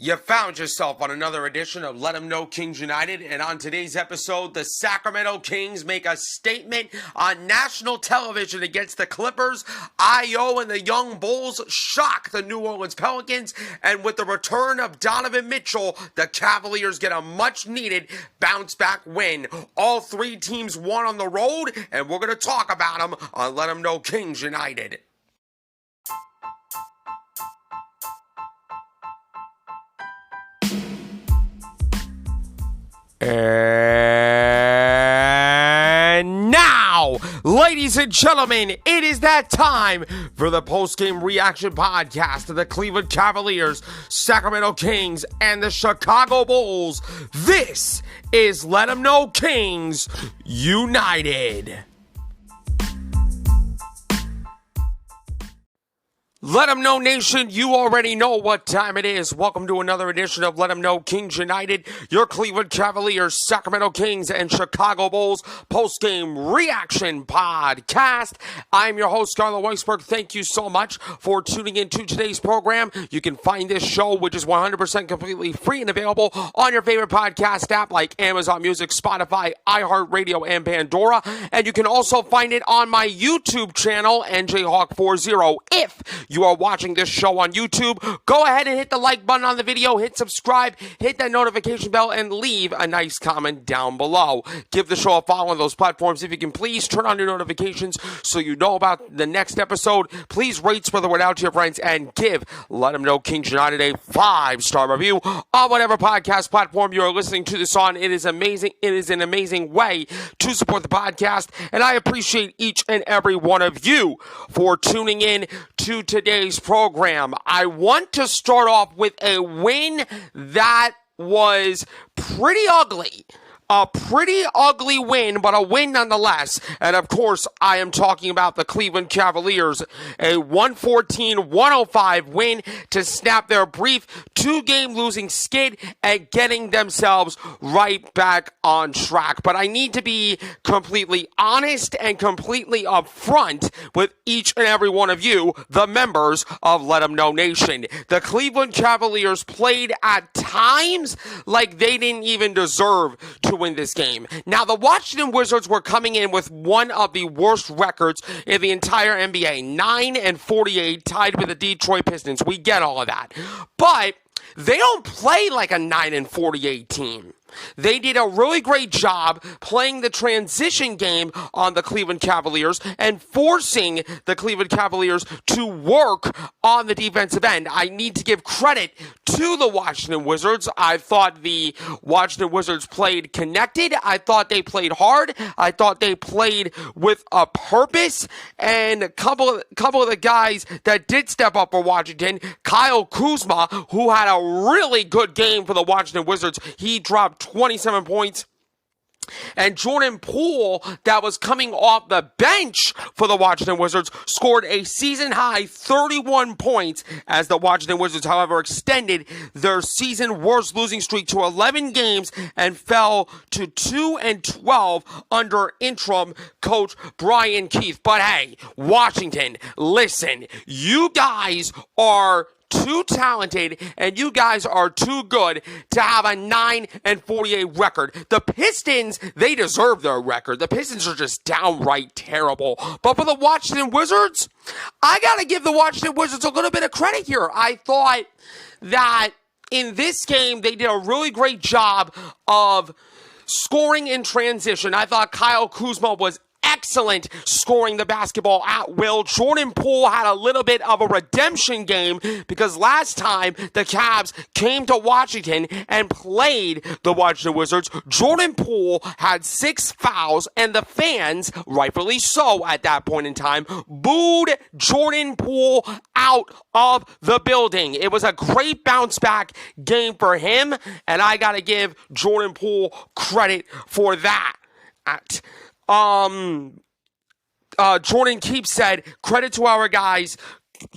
You found yourself on another edition of Let 'Em Know Kings United, and on today's episode, the Sacramento Kings make a statement on national television against the Clippers. Ayo and the Young Bulls shock the New Orleans Pelicans, and with the return of Donovan Mitchell, the Cavaliers get a much-needed bounce-back win. All three teams won on the road, and we're going to talk about them on Let 'Em Know Kings United. And now, ladies and gentlemen, it is that time for the post-game reaction podcast of the Cleveland Cavaliers, Sacramento Kings, and the Chicago Bulls. This is Let 'Em Know Kings United. Let 'Em Know Nation, you already know what time it is. Welcome to another edition of Let 'Em Know Kings United, your Cleveland Cavaliers, Sacramento Kings, and Chicago Bulls post-game reaction podcast. I'm your host, Carlo Weisberg. Thank you so much for tuning into today's program. You can find this show, which is 100% completely free and available on your favorite podcast app like Amazon Music, Spotify, iHeartRadio, and Pandora. And you can also find it on my YouTube channel, NJHawk40. If you are watching this show on YouTube, go ahead and hit the like button on the video, hit subscribe, hit that notification bell, and leave a nice comment down below. Give the show a follow on those platforms. If you can, please turn on your notifications so you know about the next episode. Please rate, spread the word out to your friends, and give Let 'Em Know Kings United a 5-star review on whatever podcast platform you are listening to this on. It is amazing. It is an amazing way to support the podcast, and I appreciate each and every one of you for tuning in to today's program. I want to start off with a win that was pretty ugly. A pretty ugly win, but a win nonetheless. And of course, I am talking about the Cleveland Cavaliers. A 114-105 win to snap their brief two-game losing skid and getting themselves right back on track. But I need to be completely honest and completely upfront with each and every one of you, the members of Let 'Em Know Nation. The Cleveland Cavaliers played at times like they didn't even deserve to win this game. Now, the Washington Wizards were coming in with one of the worst records in the entire NBA, 9-48, tied with the Detroit Pistons. We get all of that. But they don't play like a 9-48 team. They did a really great job playing the transition game on the Cleveland Cavaliers and forcing the Cleveland Cavaliers to work on the defensive end. I need to give credit to the Washington Wizards. I thought the Washington Wizards played connected. I thought they played hard. I thought they played with a purpose. And a couple of the guys that did step up for Washington, Kyle Kuzma, who had a really good game for the Washington Wizards. He dropped 27 points. And Jordan Poole, that was coming off the bench for the Washington Wizards, scored a season-high 31 points as the Washington Wizards, however, extended their season-worst losing streak to 11 games and fell to 2-12 under interim coach Brian Keith. But hey, Washington, listen, you guys are too talented, and you guys are too good to have a 9-48 record. The Pistons, they deserve their record. The Pistons are just downright terrible. But for the Washington Wizards, I gotta give the Washington Wizards a little bit of credit here. I thought that in this game, they did a really great job of scoring in transition. I thought Kyle Kuzma was excellent scoring the basketball at will. Jordan Poole had a little bit of a redemption game because last time the Cavs came to Washington and played the Washington Wizards, Jordan Poole had 6 fouls, and the fans, rightfully so at that point in time, booed Jordan Poole out of the building. It was a great bounce back game for him, and I gotta give Jordan Poole credit for that. Jordan Keefe said, credit to our guys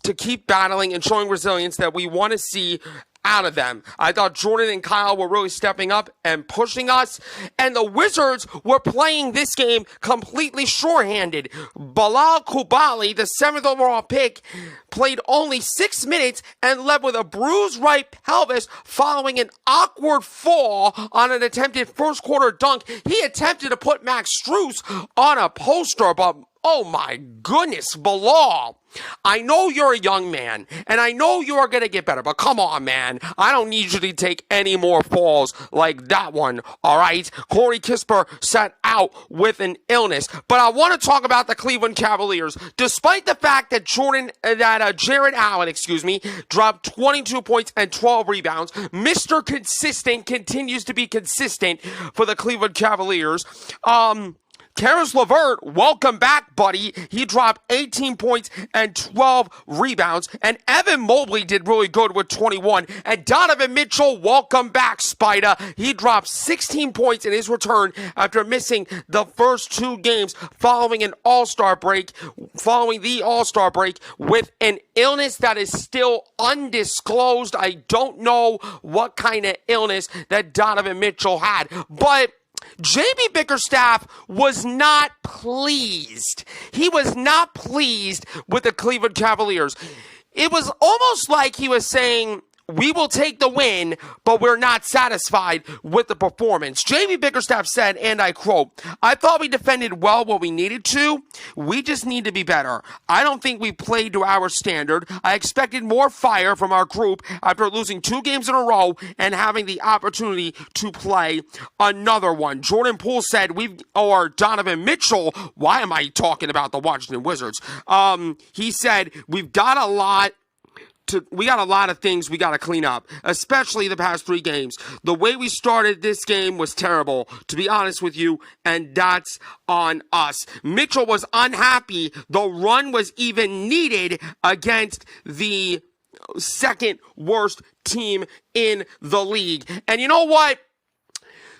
to keep battling and showing resilience that we want to see out of them. I thought Jordan and Kyle were really stepping up and pushing us, and the Wizards were playing this game completely shorthanded. Bilal Coulibaly, the 7th overall pick, played only 6 minutes and led with a bruised right pelvis following an awkward fall on an attempted first quarter dunk. He attempted to put Max Strus on a poster, but oh my goodness, Bilal. I know you're a young man, and I know you are going to get better, but come on, man. I don't need you to take any more falls like that one, all right? Corey Kispert sat out with an illness, but I want to talk about the Cleveland Cavaliers. Despite the fact that Jarrett Allen, dropped 22 points and 12 rebounds, Mr. Consistent continues to be consistent for the Cleveland Cavaliers. Caris LeVert, welcome back, buddy. He dropped 18 points and 12 rebounds. And Evan Mobley did really good with 21. And Donovan Mitchell, welcome back, Spider. He dropped 16 points in his return after missing the first 2 games following the All-Star break with an illness that is still undisclosed. I don't know what kind of illness that Donovan Mitchell had, but J.B. Bickerstaff was not pleased. He was not pleased with the Cleveland Cavaliers. It was almost like he was saying, we will take the win, but we're not satisfied with the performance. J.B. Bickerstaff said, and I quote, "I thought we defended well what we needed to. We just need to be better. I don't think we played to our standard. I expected more fire from our group after losing 2 games in a row and having the opportunity to play another one." Jordan Poole said, Donovan Mitchell, why am I talking about the Washington Wizards? He said, we got a lot of things we got to clean up, especially the past 3 games. The way we started this game was terrible, to be honest with you, and that's on us. Mitchell was unhappy the run was even needed against the second worst team in the league. And you know what?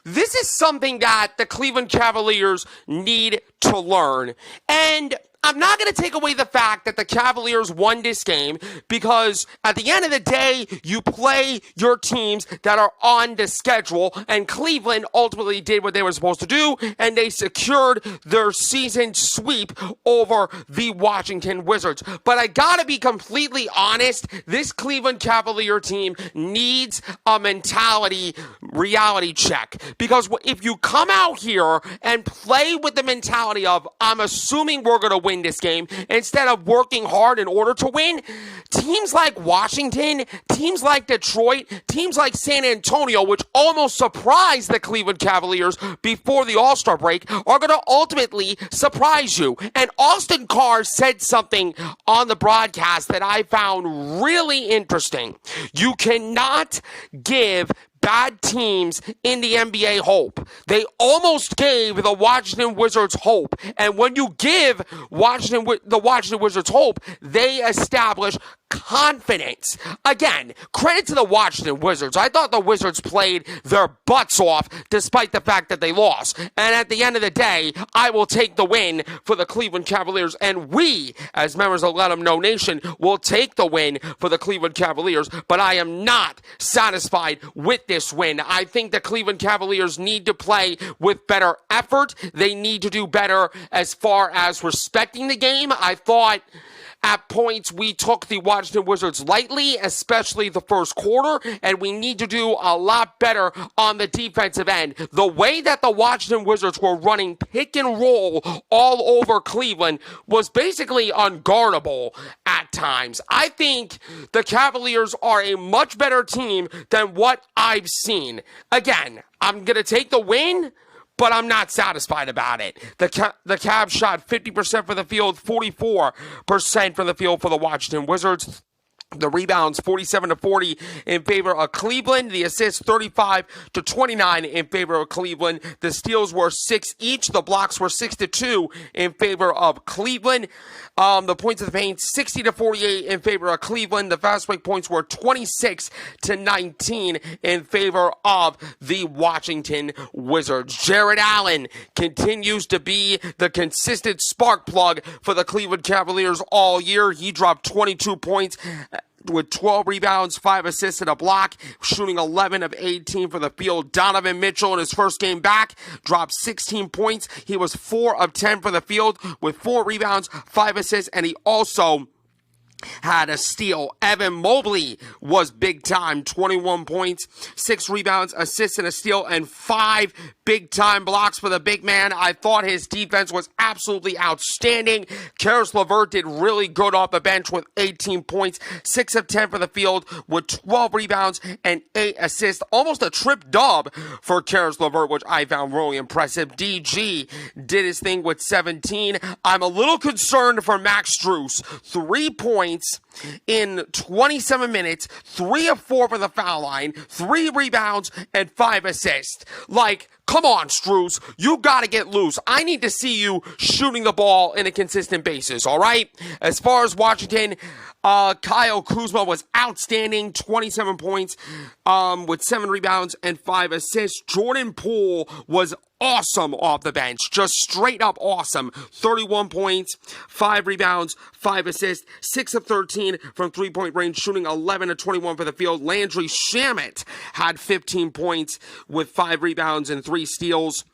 This is something that the Cleveland Cavaliers need to learn. And I'm not going to take away the fact that the Cavaliers won this game, because at the end of the day, you play your teams that are on the schedule, and Cleveland ultimately did what they were supposed to do, and they secured their season sweep over the Washington Wizards. But I got to be completely honest, this Cleveland Cavalier team needs a mentality reality check, because if you come out here and play with the mentality of, I'm assuming we're going to win this game, instead of working hard in order to win, teams like Washington, teams like Detroit, teams like San Antonio, which almost surprised the Cleveland Cavaliers before the All-Star break, are going to ultimately surprise you. And Austin Carr said something on the broadcast that I found really interesting. You cannot give bad teams in the NBA hope. They almost gave the Washington Wizards hope. And when you give the Washington Wizards hope, they establish confidence. Again, credit to the Washington Wizards. I thought the Wizards played their butts off despite the fact that they lost. And at the end of the day, I will take the win for the Cleveland Cavaliers. And we, as members of Let 'Em Know Nation, will take the win for the Cleveland Cavaliers. But I am not satisfied with this win. I think the Cleveland Cavaliers need to play with better effort. They need to do better as far as respecting the game. I thought at points we took the Washington Wizards lightly, especially the first quarter, and we need to do a lot better on the defensive end. The way that the Washington Wizards were running pick and roll all over Cleveland was basically unguardable at times. I think the Cavaliers are a much better team than what I've seen. Again, I'm going to take the win, but I'm not satisfied about it. The Cavs shot 50% from the field, 44% from the field for the Washington Wizards. The rebounds 47-40 in favor of Cleveland. The assists 35-29 in favor of Cleveland. The steals were 6 each. The blocks were 6-2 in favor of Cleveland. The points of the paint 60-48 in favor of Cleveland. The fast break points were 26-19 in favor of the Washington Wizards. Jarrett Allen continues to be the consistent spark plug for the Cleveland Cavaliers all year. He dropped 22 points with 12 rebounds, 5 assists, and a block, shooting 11 of 18 for the field. Donovan Mitchell in his first game back dropped 16 points. He was 4 of 10 for the field with 4 rebounds, 5 assists, and he also had a steal. Evan Mobley was big time, 21 points, 6 rebounds, assists, and a steal, and 5 big time blocks for the big man. I thought his defense was absolutely outstanding. Caris LeVert did really good off the bench with 18 points, 6 of 10 for the field with 12 rebounds and 8 assists. Almost a trip dub for Caris LeVert, which I found really impressive. DG did his thing with 17. I'm a little concerned for Max Strus. 3 points in 27 minutes, 3 of 4 for the foul line, 3 rebounds, and 5 assists. Like, come on, Strus, you gotta get loose. I need to see you shooting the ball in a consistent basis, all right? As far as Washington, Kyle Kuzma was outstanding, 27 points with 7 rebounds and 5 assists. Jordan Poole was awesome off the bench, just straight up awesome. 31 points, 5 rebounds, 5 assists, 6 of 13 from three-point range, shooting 11 of 21 for the field. Landry Shamet had 15 points with 5 rebounds and 3 steals.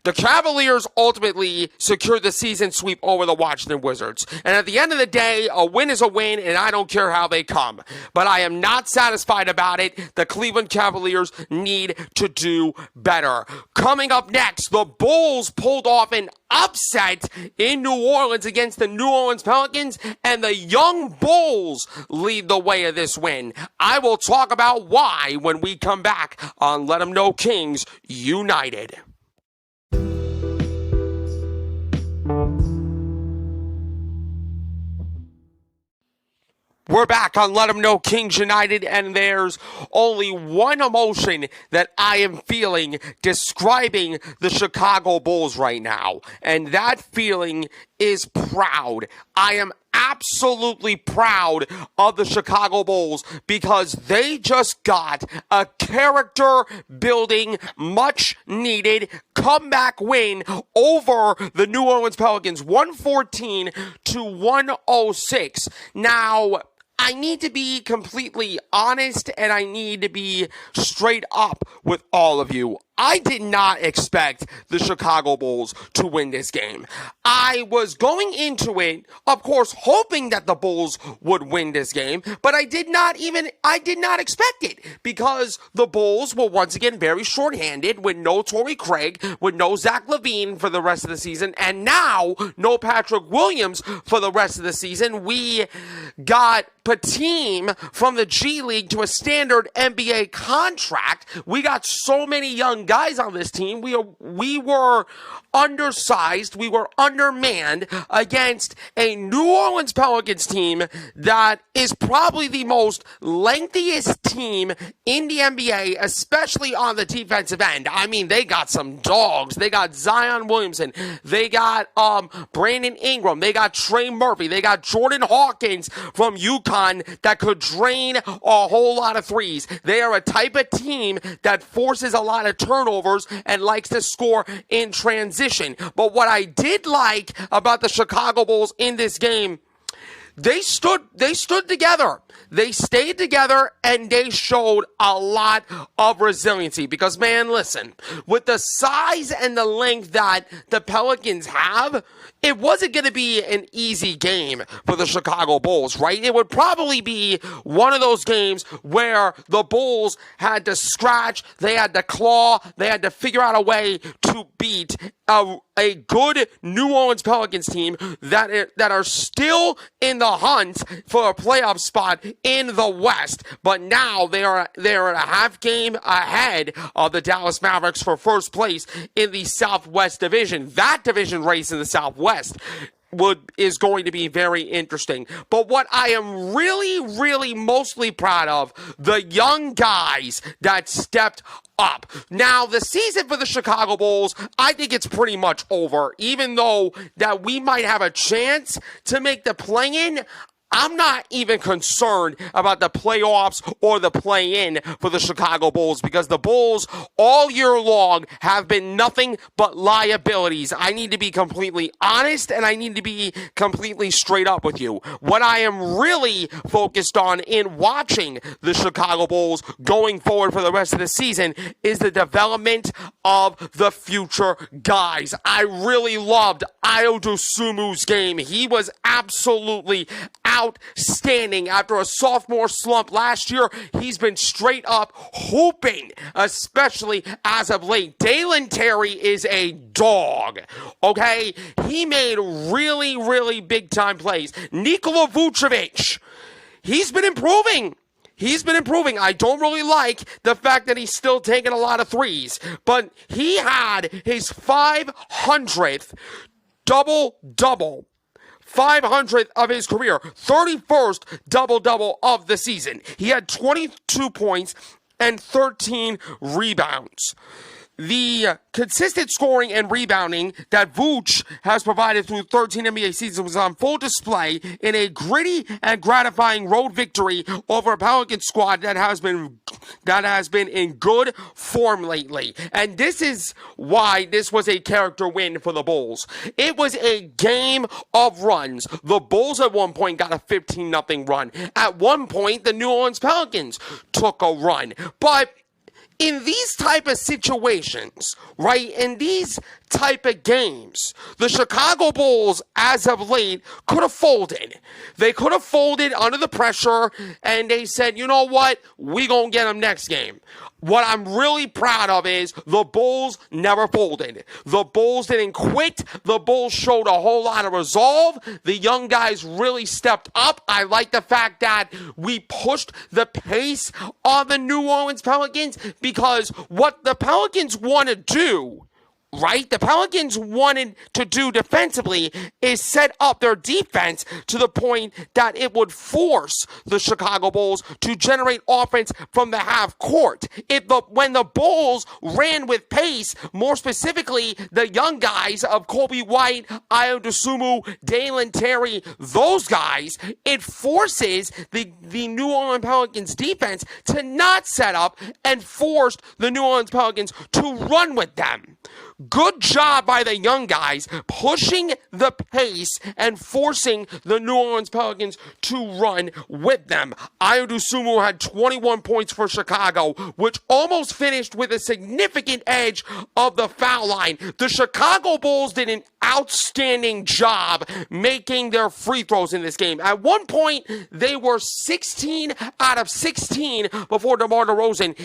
The Cavaliers ultimately secured the season sweep over the Washington Wizards. And at the end of the day, a win is a win, and I don't care how they come. But I am not satisfied about it. The Cleveland Cavaliers need to do better. Coming up next, the Bulls pulled off an upset in New Orleans against the New Orleans Pelicans, and the young Bulls lead the way of this win. I will talk about why when we come back on Let 'Em Know Kings United. We're back on Let 'Em Know Kings United, and there's only one emotion that I am feeling describing the Chicago Bulls right now, and that feeling is proud. I am absolutely proud of the Chicago Bulls because they just got a character-building, much-needed comeback win over the New Orleans Pelicans, 114-106. Now, I need to be completely honest, and I need to be straight up with all of you. I did not expect the Chicago Bulls to win this game. I was going into it, of course, hoping that the Bulls would win this game, but I did not expect it because the Bulls were once again very shorthanded with no Torrey Craig, with no Zach LaVine for the rest of the season, and now no Patrick Williams for the rest of the season. We got Patim from the G League to a standard NBA contract. We got so many young guys on this team. We were undersized. We were undermanned against a New Orleans Pelicans team that is probably the most lengthiest team in the NBA, especially on the defensive end. I mean, they got some dogs. They got Zion Williamson. They got Brandon Ingram. They got Trey Murphy. They got Jordan Hawkins from UConn that could drain a whole lot of threes. They are a type of team that forces a lot of turnovers and likes to score in transition. But what I did like about the Chicago Bulls in this game, they stood together. They stayed together, and they showed a lot of resiliency. Because, man, listen, with the size and the length that the Pelicans have, it wasn't going to be an easy game for the Chicago Bulls, right? It would probably be one of those games where the Bulls had to scratch, they had to claw, they had to figure out a way to beat a good New Orleans Pelicans team that are still in the hunt for a playoff spot in the West. But now they are at a half game ahead of the Dallas Mavericks for first place in the Southwest Division. That division race in the Southwest is going to be very interesting. But what I am really mostly proud of, the young guys that stepped up. Now, the season for the Chicago Bulls, I think it's pretty much over. Even though that we might have a chance to make the play-in, I'm not even concerned about the playoffs or the play-in for the Chicago Bulls because the Bulls all year long have been nothing but liabilities. I need to be completely honest and I need to be completely straight up with you. What I am really focused on in watching the Chicago Bulls going forward for the rest of the season is the development of the future guys. I really loved Ayo Dosunmu's game. He was absolutely outstanding. After a sophomore slump last year, he's been straight up hooping, especially as of late. Dalen Terry is a dog, okay? He made really, really big-time plays. Nikola Vucevic, he's been improving. I don't really like the fact that he's still taking a lot of threes, but he had his 500th double-double. 500th of his career, 31st double-double of the season. He had 22 points and 13 rebounds. The consistent scoring and rebounding that Vooch has provided through 13 NBA seasons was on full display in a gritty and gratifying road victory over a Pelican squad that has been in good form lately. And this is why this was a character win for the Bulls. It was a game of runs. The Bulls at one point got a 15-0 run. At one point, the New Orleans Pelicans took a run. But in these type of situations, right, in these type of games, the Chicago Bulls, as of late, could have folded. They could have folded under the pressure, and they said, you know what, we gonna get them next game. What I'm really proud of is the Bulls never folded. The Bulls didn't quit. The Bulls showed a whole lot of resolve. The young guys really stepped up. I like the fact that we pushed the pace on the New Orleans Pelicans because what the Pelicans want to do, right? The Pelicans wanted to do defensively is set up their defense to the point that it would force the Chicago Bulls to generate offense from the half court. When the Bulls ran with pace, more specifically the young guys of Kobe White, Ayo Dosunmu, Dalen Terry, those guys, it forces the New Orleans Pelicans defense to not set up and forced the New Orleans Pelicans to run with them. Good job by the young guys pushing the pace and forcing the New Orleans Pelicans to run with them. Ayo Dosunmu had 21 points for Chicago, which almost finished with a significant edge of the foul line. The Chicago Bulls did an outstanding job making their free throws in this game. At one point, they were 16 out of 16 before DeMar DeRozan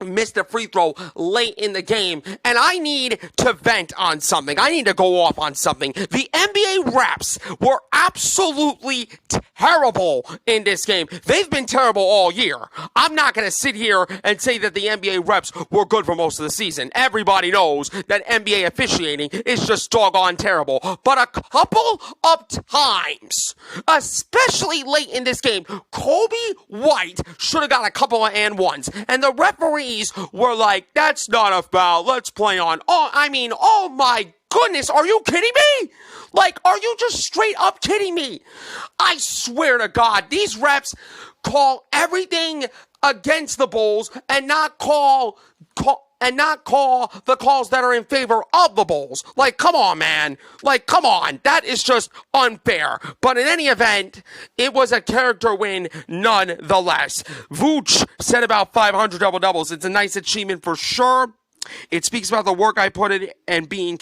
missed a free throw late in the game, and I need to vent on something. I need to go off on something. The NBA refs were absolutely terrible in this game. They've been terrible all year. I'm not going to sit here and say that the NBA refs were good for most of the season. Everybody knows that NBA officiating is just doggone terrible. But a couple of times, especially late in this game, Kobe White should have got a couple of and ones, and the referee were like, that's not a foul, let's play on. Oh my goodness, are you kidding me? Like, are you just straight up kidding me? I swear to God, these refs call everything against the Bulls and not call the calls that are in favor of the Bulls. Like, come on, man. Like, come on. That is just unfair. But in any event, it was a character win nonetheless. Vooch said about 500 double-doubles. It's a nice achievement for sure. It speaks about the work I put in and being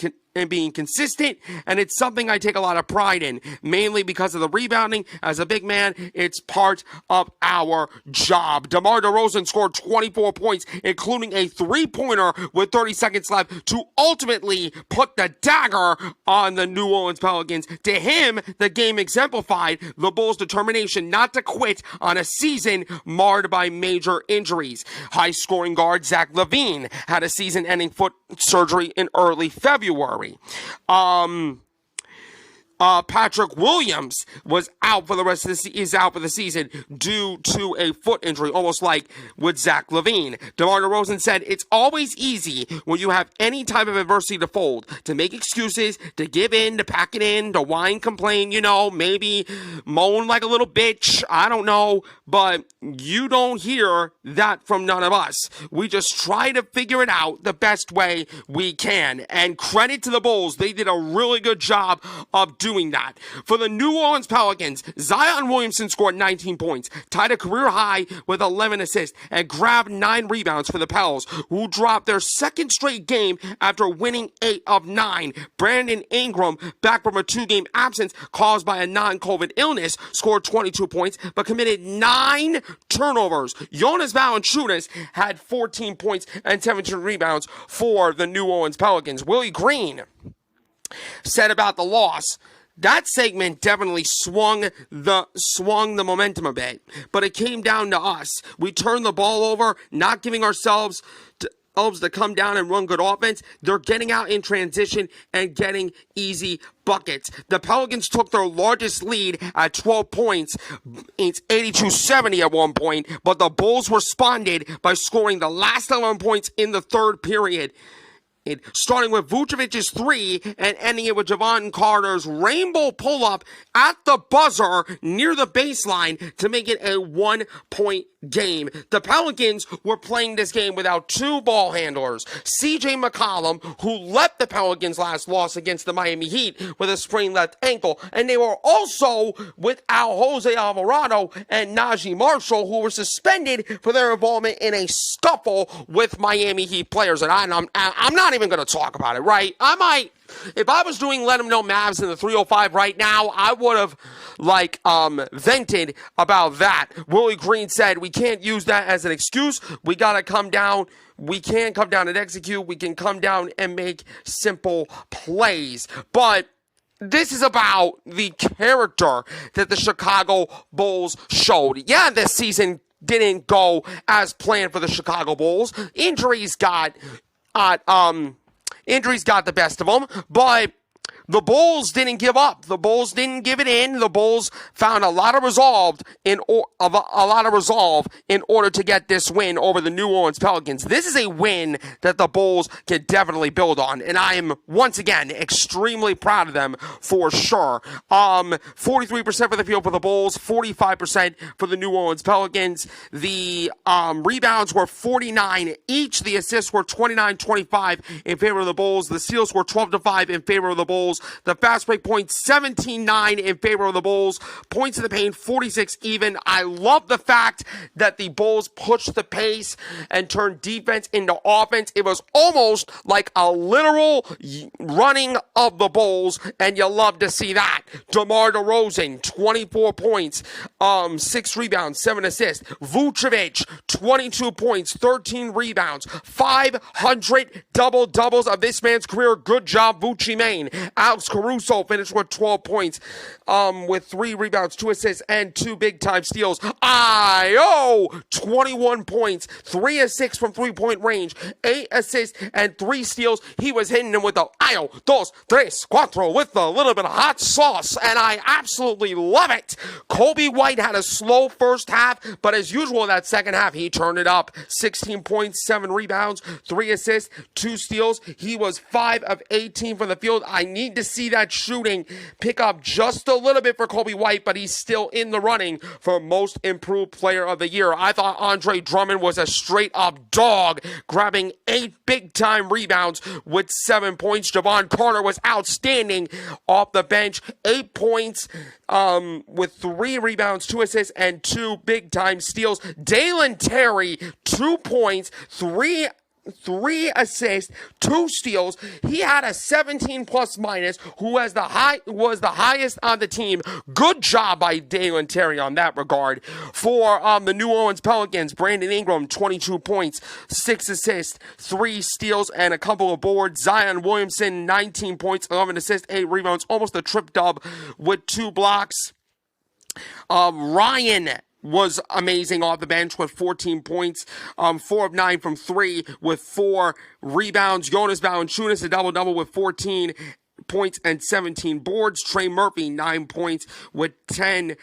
consistent, and it's something I take a lot of pride in, mainly because of the rebounding. As a big man, it's part of our job. DeMar DeRozan scored 24 points, including a three-pointer with 30 seconds left to ultimately put the dagger on the New Orleans Pelicans. To him, the game exemplified the Bulls' determination not to quit on a season marred by major injuries. High-scoring guard Zach LaVine had a season-ending foot surgery in early February. Patrick Williams was out for the rest of is out for the season due to a foot injury, almost like with Zach LaVine. DeMar DeRozan said, "It's always easy when you have any type of adversity to fold, to make excuses, to give in, to pack it in, to whine, complain, maybe moan like a little bitch. I don't know, but you don't hear that from none of us. We just try to figure it out the best way we can." And credit to the Bulls. They did a really good job of doing that. For the New Orleans Pelicans, Zion Williamson scored 19 points, tied a career high with 11 assists, and grabbed 9 rebounds for the Pels, who dropped their second straight game after winning 8 of 9. Brandon Ingram, back from a 2-game absence caused by a non-COVID illness, scored 22 points, but committed 9 turnovers. Jonas Valanciunas had 14 points and 17 rebounds for the New Orleans Pelicans. Willie Green said about the loss, "That segment definitely swung the momentum a bit, but it came down to us. We turned the ball over, not giving ourselves to come down and run good offense. They're getting out in transition and getting easy buckets." The Pelicans took their largest lead at 12 points. It's 82-70 at one point, but the Bulls responded by scoring the last 11 points in the third period, starting with Vucevic's 3 and ending it with Javon Carter's rainbow pull-up at the buzzer near the baseline to make it a 1-point game. The Pelicans were playing this game without 2 ball handlers. CJ McCollum, who left the Pelicans' last loss against the Miami Heat with a sprained left ankle, and they were also without Jose Alvarado and Najee Marshall, who were suspended for their involvement in a scuffle with Miami Heat players. And I'm not even going to talk about it, right? If I was doing Let 'em Know Mavs in the 305 right now, I would have, vented about that. Willie Green said, "We can't use that as an excuse. We got to come down. We can come down and execute. We can come down and make simple plays." But this is about the character that the Chicago Bulls showed. Yeah, this season didn't go as planned for the Chicago Bulls. Injuries got the best of them, but the Bulls didn't give up. The Bulls didn't give it in. The Bulls found a lot of resolve in order to get this win over the New Orleans Pelicans. This is a win that the Bulls can definitely build on, and I am once again extremely proud of them for sure. 43% for the field for the Bulls, 45% for the New Orleans Pelicans. The rebounds were 49 each. The assists were 29-25 in favor of the Bulls. The steals were 12-5 in favor of the Bulls. The fast break points 17-9 in favor of the Bulls. Points in the paint 46 even. I love the fact that the Bulls pushed the pace and turned defense into offense. It was almost like a literal running of the Bulls, and you love to see that. DeMar DeRozan, 24 points, 6 rebounds, 7 assists. Vucevic, 22 points, 13 rebounds, 500 double-doubles of this man's career. Good job, Vucci Main. Alex Caruso finished with 12 points, with 3 rebounds, 2 assists, and 2 big-time steals. Io, 21 points, 3 of 6 from three-point range, 8 assists, and 3 steals. He was hitting them with the Io, dos, tres, cuatro, with a little bit of hot sauce, and I absolutely love it. Kobe White had a slow first half, but as usual in that second half, he turned it up. 16 points, 7 rebounds, 3 assists, 2 steals. He was 5 of 18 from the field. I need to see that shooting pick up just a little bit for Kobe White, but he's still in the running for most improved player of the year. I thought Andre Drummond was a straight up dog, grabbing 8 big time rebounds with 7 points. Javon Carter was outstanding off the bench, 8 points with 3 rebounds, 2 assists, and 2 big time steals. Dalen Terry, 2 points, 3 assists, 2 steals. He had a 17 plus minus, who was the highest on the team. Good job by Dalen Terry on that regard. For the New Orleans Pelicans, Brandon Ingram, 22 points, 6 assists, 3 steals, and a couple of boards. Zion Williamson, 19 points, 11 assists, 8 rebounds, almost a trip dub with 2 blocks. Ryan was amazing off the bench with 14 points, 4 of 9 from 3 with 4 rebounds. Jonas Valanciunas, a double-double with 14 points and 17 boards. Trey Murphy, 9 points with 10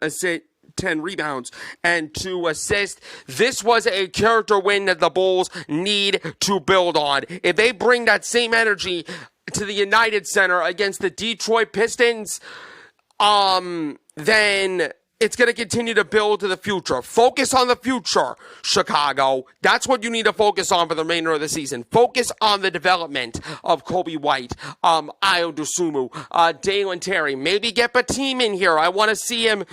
assists. 10 rebounds and 2 assists. This was a character win that the Bulls need to build on. If they bring that same energy to the United Center against the Detroit Pistons, then it's going to continue to build to the future. Focus on the future, Chicago. That's what you need to focus on for the remainder of the season. Focus on the development of Kobe White, Ayo Dosunmu, Dalen Terry. Maybe get Batum in here. I want to see him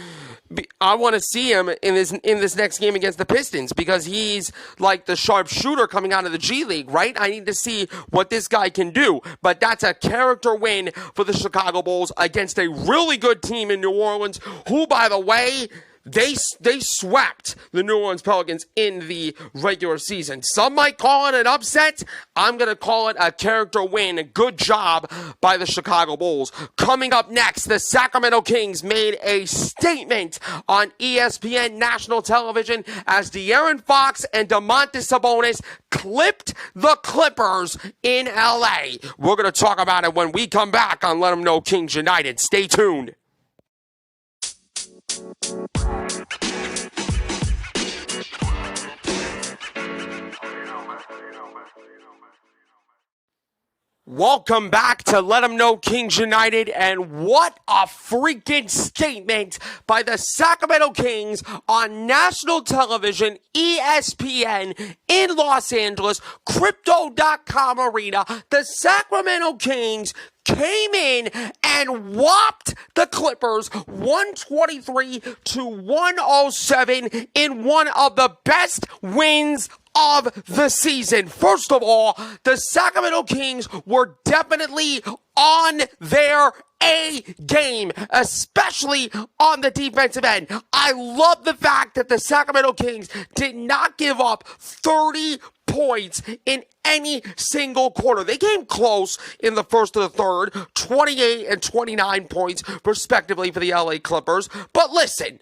in this next game against the Pistons because he's like the sharpshooter coming out of the G League, right? I need to see what this guy can do. But that's a character win for the Chicago Bulls against a really good team in New Orleans, who, by the way, they swept the New Orleans Pelicans in the regular season. Some might call it an upset. I'm going to call it a character win. A good job by the Chicago Bulls. Coming up next, the Sacramento Kings made a statement on ESPN national television as De'Aaron Fox and Domantas Sabonis clipped the Clippers in LA. We're going to talk about it when we come back on Let 'Em Know Kings United. Stay tuned. Welcome back to Let 'Em Know Kings United, and what a freaking statement by the Sacramento Kings on national television, ESPN in Los Angeles, Crypto.com Arena. The Sacramento Kings came in and whopped the Clippers 123-107 in one of the best wins of the season. First of all, the Sacramento Kings were definitely on their A game, especially on the defensive end. I love the fact that the Sacramento Kings did not give up 30 points in any single quarter. They came close in the first and the third, 28 and 29 points respectively for the LA Clippers. But listen,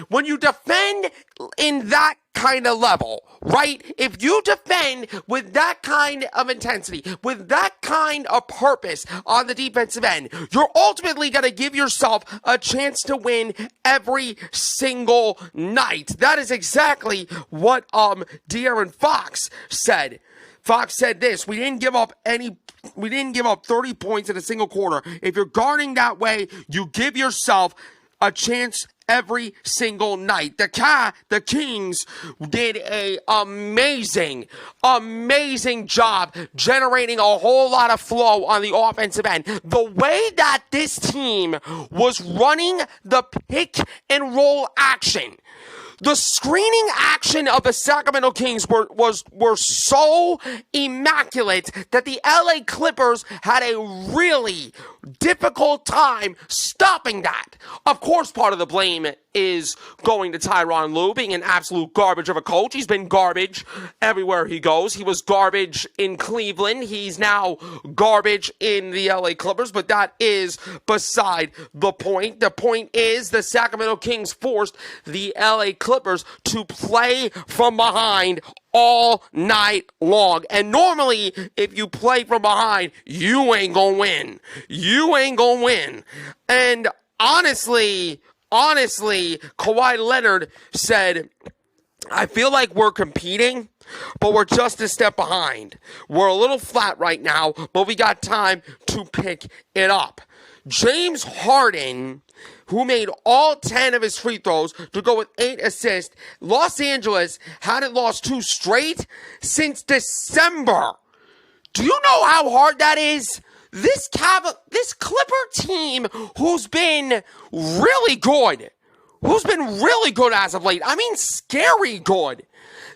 when you defend in that kind of level, right? If you defend with that kind of intensity, with that kind of purpose on the defensive end, you're ultimately going to give yourself a chance to win every single night. That is exactly what De'Aaron Fox said. Fox said this: we didn't give up 30 points in a single quarter. If you're guarding that way, you give yourself a chance every single night. The Kings did a amazing job generating a whole lot of flow on the offensive end. The way that this team was running the pick and roll action, the screening action of the Sacramento Kings were so immaculate that the LA Clippers had a really difficult time stopping that. Of course, part of the blame is going to Tyronn Lue being an absolute garbage of a coach. He's been garbage everywhere he goes. He was garbage in Cleveland. He's now garbage in the LA Clippers, but that is beside the point. The point is the Sacramento Kings forced the LA Clippers to play from behind all night long. And normally, if you play from behind, you ain't gonna win. You ain't gonna win. And honestly, Kawhi Leonard said, I feel like we're competing, but we're just a step behind. We're a little flat right now, but we got time to pick it up. James Harden, who made all 10 of his free throws to go with 8 assists. Los Angeles hadn't lost 2 straight since December. Do you know how hard that is? This Clipper team who's been really good as of late. I mean, scary good.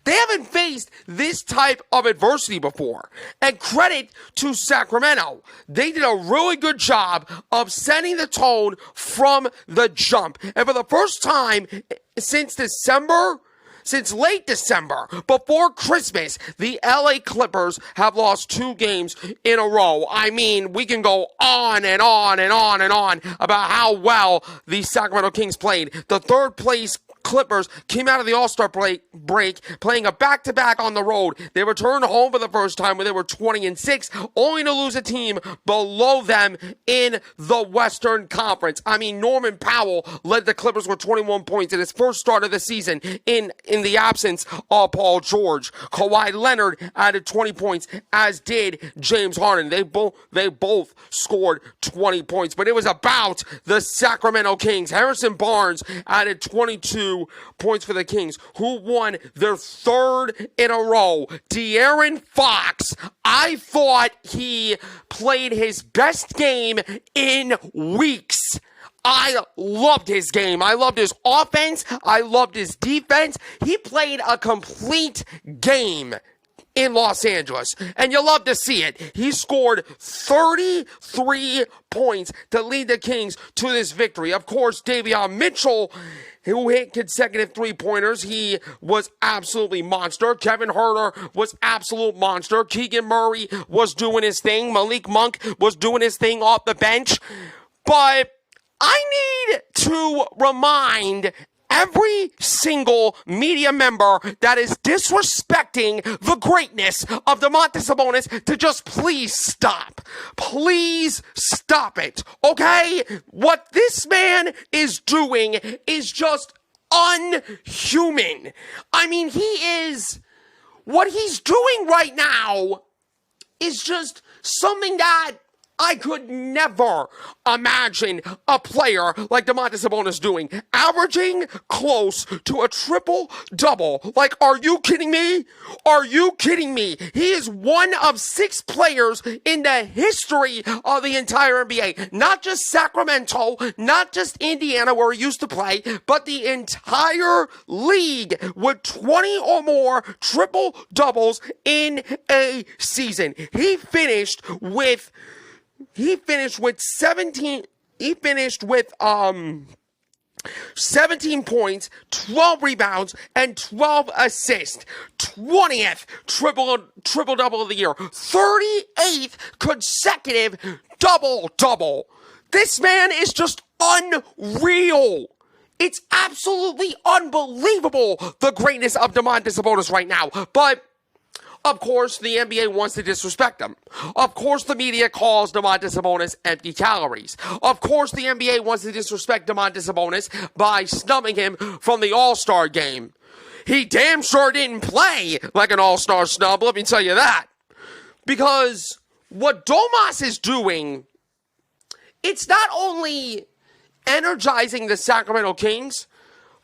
They haven't faced this type of adversity before. And credit to Sacramento. They did a really good job of setting the tone from the jump. And for the first time since late December, before Christmas, the LA Clippers have lost 2 games in a row. I mean, we can go on and on and on and on about how well the Sacramento Kings played. The third place Clippers came out of the All-Star break playing a back-to-back on the road. They returned home for the first time when they were 20-6, only to lose a team below them in the Western Conference. I mean, Norman Powell led the Clippers with 21 points in his first start of the season in the absence of Paul George. Kawhi Leonard added 20 points, as did James Harden. They both scored 20 points, but it was about the Sacramento Kings. Harrison Barnes added 22 points for the Kings, who won their third in a row. De'Aaron Fox, I thought he played his best game in weeks. I loved his game. I loved his offense. I loved his defense. He played a complete game in Los Angeles, and you love to see it. He scored 33 points to lead the Kings to this victory. Of course, Davion Mitchell, who hit consecutive three-pointers, he was absolutely monster. Kevin Huerter was absolute monster. Keegan Murray was doing his thing. Malik Monk was doing his thing off the bench. But I need to remind every single media member that is disrespecting the greatness of Domantas Sabonis to just please stop. Please stop it, okay? What this man is doing is just unhuman. I mean, what he's doing right now is just something that I could never imagine a player like Domantas Sabonis doing, averaging close to a triple-double. Like, are you kidding me? Are you kidding me? He is one of 6 players in the history of the entire NBA. Not just Sacramento, not just Indiana where he used to play, but the entire league with 20 or more triple-doubles in a season. He finished with 17 points, 12 rebounds, and 12 assists. 20th triple-double of the year. 38th consecutive double-double. This man is just unreal. It's absolutely unbelievable, the greatness of Domantas Sabonis right now. But of course, the NBA wants to disrespect him. Of course, the media calls Domantas Sabonis empty calories. Of course, the NBA wants to disrespect Domantas Sabonis by snubbing him from the All-Star game. He damn sure didn't play like an All-Star snub, let me tell you that. Because what Domas is doing, it's not only energizing the Sacramento Kings,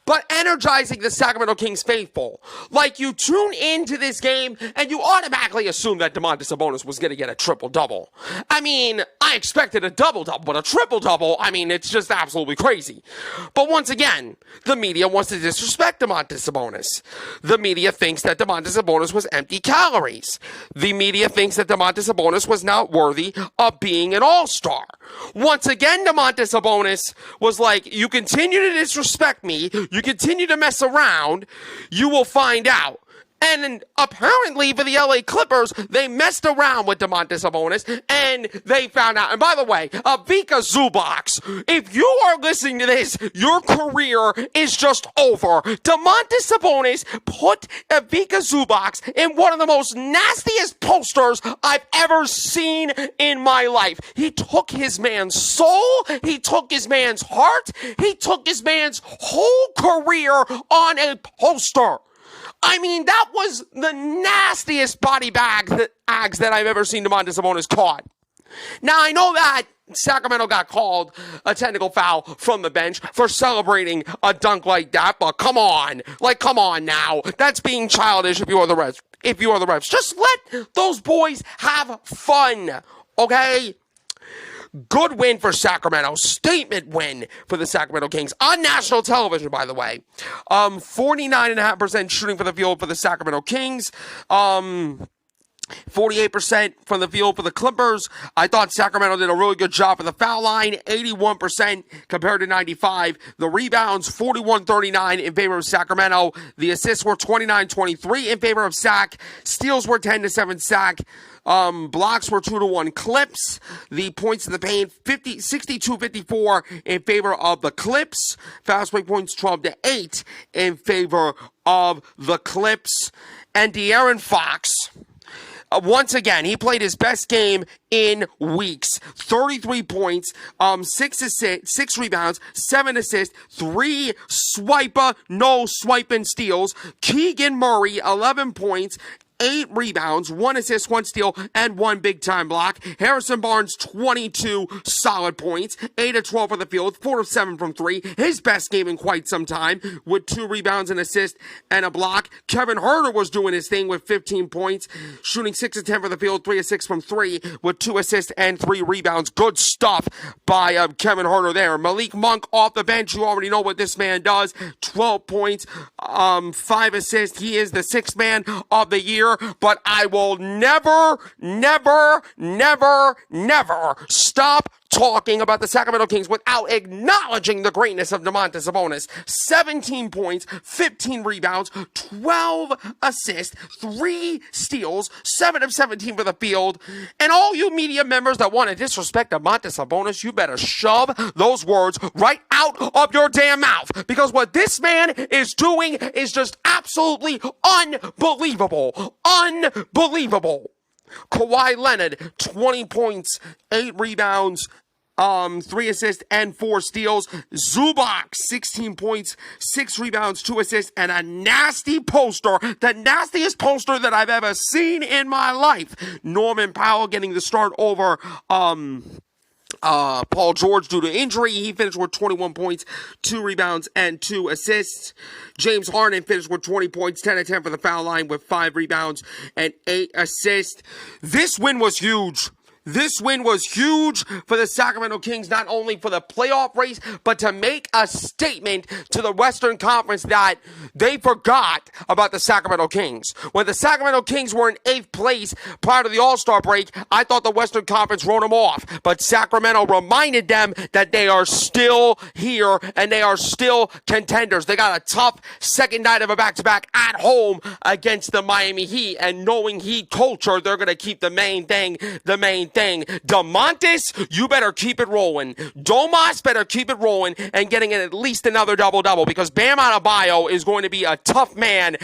but energizing the Sacramento Kings faithful. Like, you tune into this game and you automatically assume that Domantas Sabonis was going to get a triple-double. I mean, I expected a double-double, but a triple-double, I mean, it's just absolutely crazy. But once again, the media wants to disrespect Domantas Sabonis. The media thinks that Domantas Sabonis was empty calories. The media thinks that Domantas Sabonis was not worthy of being an all-star. Once again, Domantas Sabonis was like, you continue to disrespect me, you continue to mess around, you will find out. And apparently for the LA Clippers, they messed around with Domantas Sabonis, and they found out. And by the way, Ivica Zubac, if you are listening to this, your career is just over. Domantas Sabonis put Ivica Zubac in one of the most nastiest posters I've ever seen in my life. He took his man's soul, he took his man's heart, he took his man's whole career on a poster. I mean, that was the nastiest body bags that I've ever seen Domantas Sabonis caught. Now, I know that Sacramento got called a technical foul from the bench for celebrating a dunk like that, but come on. Like, come on now. That's being childish if you are the refs. Just let those boys have fun, okay? Good win for Sacramento. Statement win for the Sacramento Kings. On national television, by the way. 49.5% shooting for the field for the Sacramento Kings. 48% from the field for the Clippers. I thought Sacramento did a really good job for the foul line, 81% compared to 95. The rebounds, 41-39 in favor of Sacramento. The assists were 29-23 in favor of Sac. Steals were 10-7 Sac. Blocks were 2-1 Clips. The points in the paint, 62-54 in favor of the Clips. Fast break points, 12-8 in favor of the Clips. And De'Aaron Fox, once again, he played his best game in weeks. 33 points, 6 rebounds, 7 assists, 3 no swiping steals. Keegan Murray, 11 points, 8 rebounds, 1 assist, 1 steal, and 1 big-time block. Harrison Barnes, 22 solid points, 8 of 12 for the field, 4 of 7 from 3. His best game in quite some time with 2 rebounds, an assist, and a block. Kevin Huerter was doing his thing with 15 points, shooting 6 of 10 for the field, 3 of 6 from 3, with 2 assists and 3 rebounds. Good stuff by Kevin Huerter there. Malik Monk off the bench. You already know what this man does. 12 points, 5 assists. He is the 6th man of the year. But I will never stop talking about the Sacramento Kings without acknowledging the greatness of Domantas Sabonis. 17 points, 15 rebounds, 12 assists, 3 steals, 7 of 17 for the field. And all you media members that want to disrespect Domantas Sabonis, you better shove those words right out of your damn mouth. Because what this man is doing is just absolutely unbelievable. Unbelievable. Kawhi Leonard, 20 points, 8 rebounds, 3 assists, and 4 steals. Zubac, 16 points, 6 rebounds, 2 assists, and a nasty poster. The nastiest poster that I've ever seen in my life. Norman Powell getting the start over, Paul George due to injury. He finished with 21 points, 2 rebounds, and 2 assists. James Harden finished with 20 points, 10 of 10 for the foul line with 5 rebounds and 8 assists. This win was huge. This win was huge for the Sacramento Kings, not only for the playoff race, but to make a statement to the Western Conference that they forgot about the Sacramento Kings. When the Sacramento Kings were in 8th place prior to the All-Star break, I thought the Western Conference wrote them off. But Sacramento reminded them that they are still here and they are still contenders. They got a tough second night of a back-to-back at home against the Miami Heat. And knowing Heat culture, they're going to keep the main thing. Domantas, you better keep it rolling. Domas better keep it rolling and getting at least another double-double, because Bam Adebayo is going to be a tough man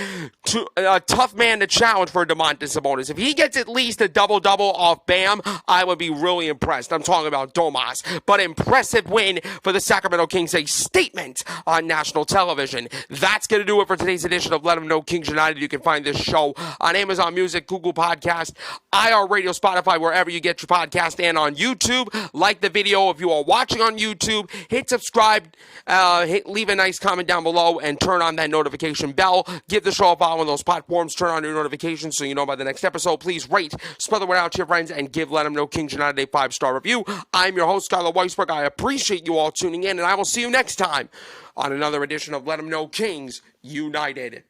to challenge for Domantas Sabonis. If he gets at least a double-double off Bam, I would be really impressed. I'm talking about Domas. But impressive win for the Sacramento Kings, a statement on national television. That's going to do it for today's edition of Let 'Em Know Kings United. You can find this show on Amazon Music, Google Podcast, iHeartRadio, Spotify, wherever you get your podcast, and on YouTube. Like the video if you are watching on YouTube. Hit subscribe, leave a nice comment down below, and turn on that notification bell. Give the show a follow on those platforms. Turn on your notifications so you know about the next episode. Please rate, spread the word out to your friends, and give Let 'Em Know Kings United a 5-star review. I'm your host, Skylar Weisberg. I appreciate you all tuning in, and I will see you next time on another edition of Let 'Em Know Kings United.